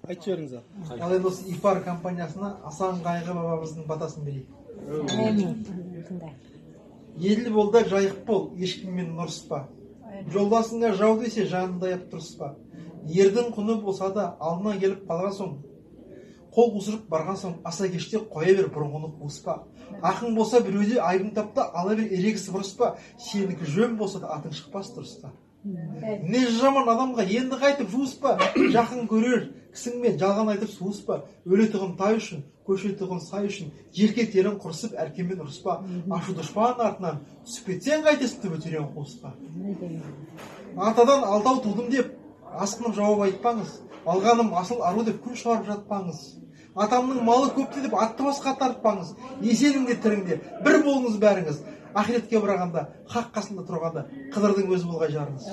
Айтып жіберіңіз. Ал енді осы ИФАР компаниясына Асан Қайғы бабамыздың батасын берейік. Еділ бол да жайық бол, ешкіммен ұрыспа. Жолдасыңа жау десе жанында аяп тұрыспа. Ердің құны болса да алдына келіп қалған соң, қол қусырып барған соң аса кеште қоя бер бұрынғыны қуыспа. Ақың болса біреуде айбын тапта, ала бер ерегісіп ұрыспа. Сенікі жөн болса да атың шықпас тұрыста. Не жаман адамға енді қайтып жуыспа. Жақын көрер кісіңмен жалған айтып суыспа. Өлетұғын тай үшін, көшетұғын сай үшін, еркектерін құрысып әркеммен ұрыспа. Ашу дұшпан артынан түсіп кетсең қайтесің түбі терең қуысқа. Атадан алтау тудым деп асқынып жауап айтпаңыз. Алғаным асыл ару деп күн шығарып жатпаңыз. Атамның малы көпті деп атты басқа тартпаңыз. Есеніңде тіріңде бір болыңыз бәріңіз. Ақиретке барғанда, хақ қасында тұрғанда Қыдырдың өзі болғай жарыңыз.